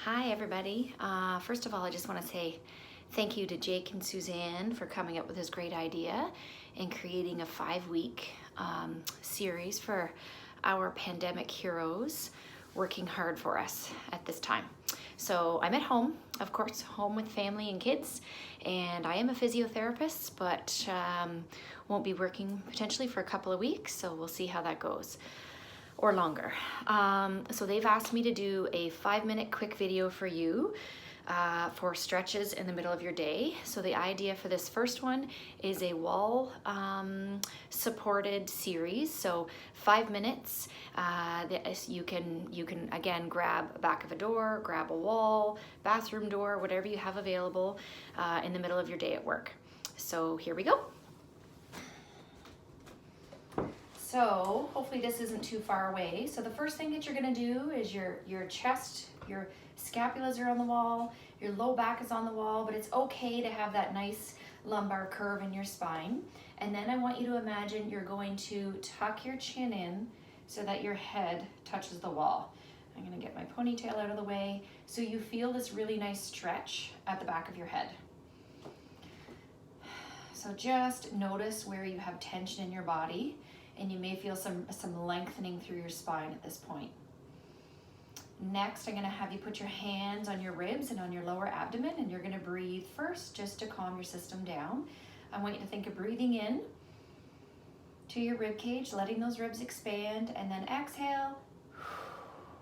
Hi, everybody. First of all, I just want to say thank you to Jake and Suzanne for coming up with this great idea and creating a 5-week series for our pandemic heroes working hard for us at this time. So I'm at home, of course, home with family and kids, and I am a physiotherapist, but won't be working potentially for a couple of weeks, so we'll see how that goes. Or longer. So they've asked me to do a 5-minute quick video for you for stretches in the middle of your day. So the idea for this first one is a wall supported series. So 5 minutes. You can again grab the back of a door, grab a wall, bathroom door, whatever you have available in the middle of your day at work. So here we go. So hopefully this isn't too far away. So the first thing that you're gonna do is your chest, your scapulas are on the wall, your low back is on the wall, but it's okay to have that nice lumbar curve in your spine. And then I want you to imagine you're going to tuck your chin in so that your head touches the wall. I'm gonna get my ponytail out of the way so you feel this really nice stretch at the back of your head. So just notice where you have tension in your body, and you may feel some lengthening through your spine at this point. Next, I'm gonna have you put your hands on your ribs and on your lower abdomen, and you're gonna breathe first just to calm your system down. I want you to think of breathing in to your rib cage, letting those ribs expand, and then exhale,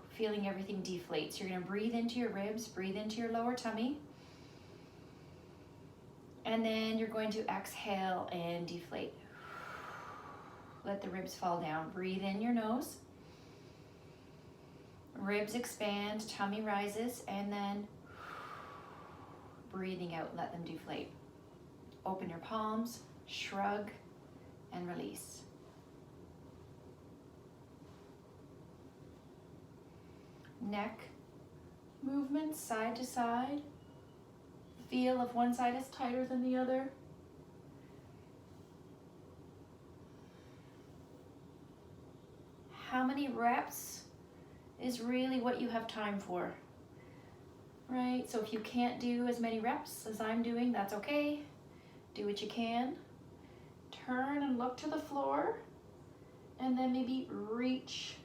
feeling everything deflate. So you're gonna breathe into your ribs, breathe into your lower tummy, and then you're going to exhale and deflate. Let the ribs fall down. Breathe in your nose. Ribs expand, tummy rises, and then breathing out, let them deflate. Open your palms, shrug, and release. Neck movement side to side. Feel if one side is tighter than the other. How many reps is really what you have time for, right? So if you can't do as many reps as I'm doing, that's okay. Do what you can. Turn and look to the floor, and then maybe reach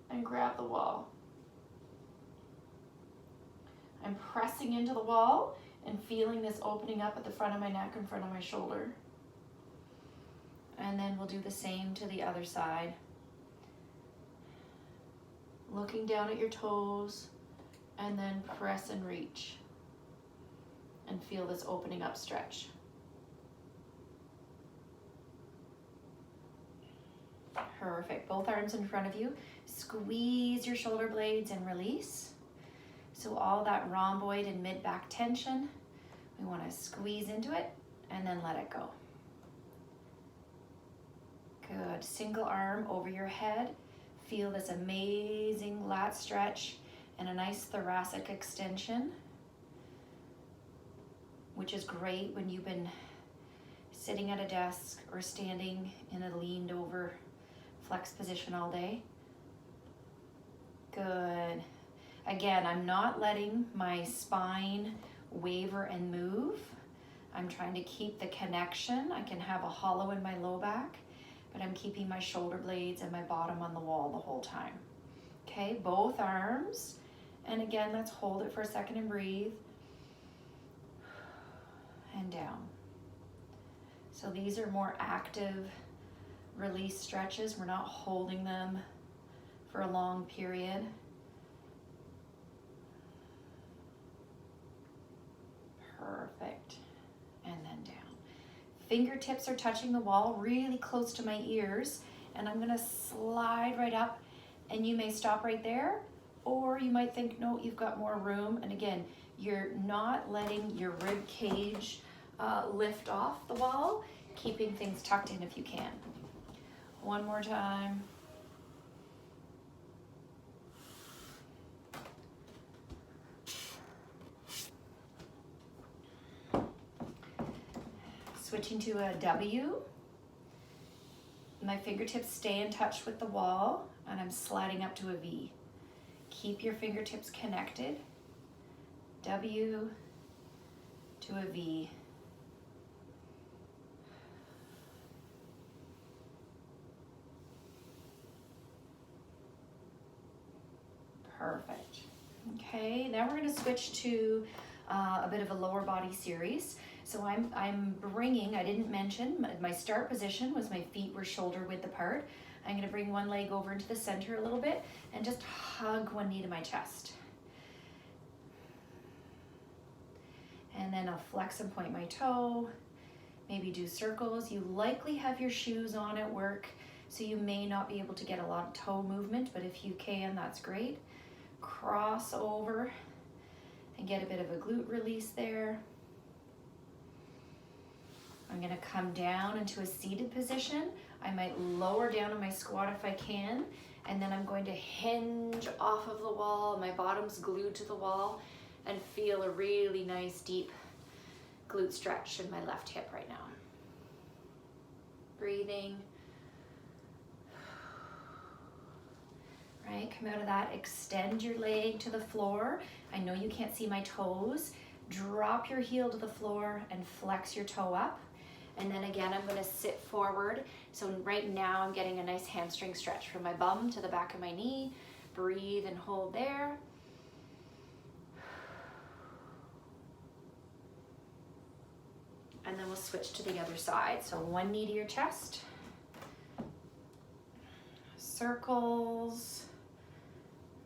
and grab the wall. I'm pressing into the wall and feeling this opening up at the front of my neck, in front of my shoulder. And then we'll do the same to the other side. Looking down at your toes, and then press and reach. And feel this opening up stretch. Perfect. Both arms in front of you. Squeeze your shoulder blades and release. So all that rhomboid and mid-back tension, we want to squeeze into it and then let it go. Good. Single arm over your head. Feel this amazing lat stretch and a nice thoracic extension, which is great when you've been sitting at a desk or standing in a leaned over flex position all day. Good. Again, I'm not letting my spine waver and move. I'm trying to keep the connection. I can have a hollow in my low back, but I'm keeping my shoulder blades and my bottom on the wall the whole time. Okay, both arms. And again, let's hold it for a second and breathe. And down. So these are more active release stretches. We're not holding them for a long period. Perfect. And then down. Fingertips are touching the wall really close to my ears, and I'm gonna slide right up, and you may stop right there, or you might think, no, you've got more room. And again, you're not letting your rib cage lift off the wall, keeping things tucked in if you can. One more time. Switching to a W. My fingertips stay in touch with the wall, and I'm sliding up to a V. Keep your fingertips connected. W to a V. Perfect. Okay, now we're going to switch to a bit of a lower body series. So I'm bringing, I didn't mention, my start position was my feet were shoulder width apart. I'm going to bring one leg over into the center a little bit and just hug one knee to my chest. And then I'll flex and point my toe, maybe do circles. You likely have your shoes on at work, so you may not be able to get a lot of toe movement, but if you can, that's great. Cross over and get a bit of a glute release there. I'm gonna come down into a seated position. I might lower down on my squat if I can, and then I'm going to hinge off of the wall. My bottom's glued to the wall, and feel a really nice deep glute stretch in my left hip right now. Breathing. Right, come out of that, extend your leg to the floor. I know you can't see my toes. Drop your heel to the floor and flex your toe up. And then again, I'm gonna sit forward. So right now I'm getting a nice hamstring stretch from my bum to the back of my knee. Breathe and hold there. And then we'll switch to the other side. So one knee to your chest. Circles,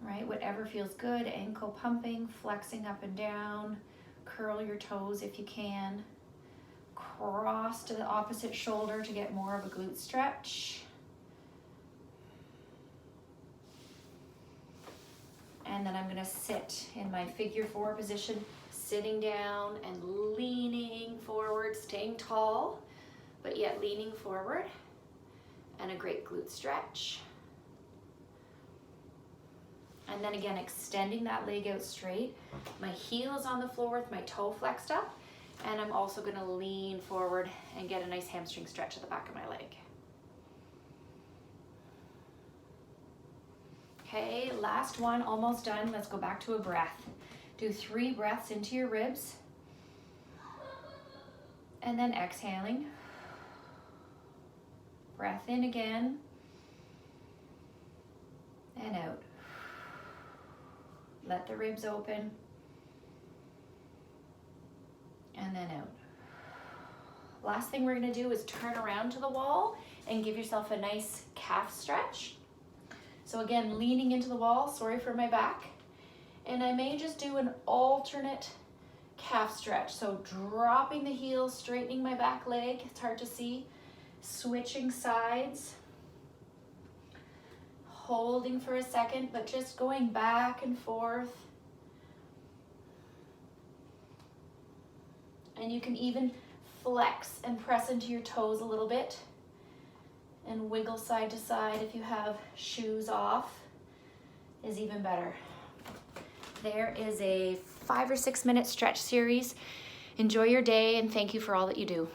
right? Whatever feels good. Ankle pumping, flexing up and down. Curl your toes if you can. Cross to the opposite shoulder to get more of a glute stretch. And then I'm gonna sit in my figure 4 position, sitting down and leaning forward, staying tall, but yet leaning forward, and a great glute stretch. And then again, extending that leg out straight. My heel is on the floor with my toe flexed up, and I'm also gonna lean forward and get a nice hamstring stretch at the back of my leg. Okay, last one, almost done. Let's go back to a breath. Do 3 breaths into your ribs. And then exhaling. Breath in again. And out. Let the ribs open. And then out. Last thing we're gonna do is turn around to the wall and give yourself a nice calf stretch. So again, leaning into the wall, sorry for my back. And I may just do an alternate calf stretch. So dropping the heels, straightening my back leg, it's hard to see. Switching sides. Holding for a second, but just going back and forth. And you can even flex and press into your toes a little bit and wiggle side to side if you have shoes off, is even better. There is a 5 or 6 minute stretch series. Enjoy your day and thank you for all that you do.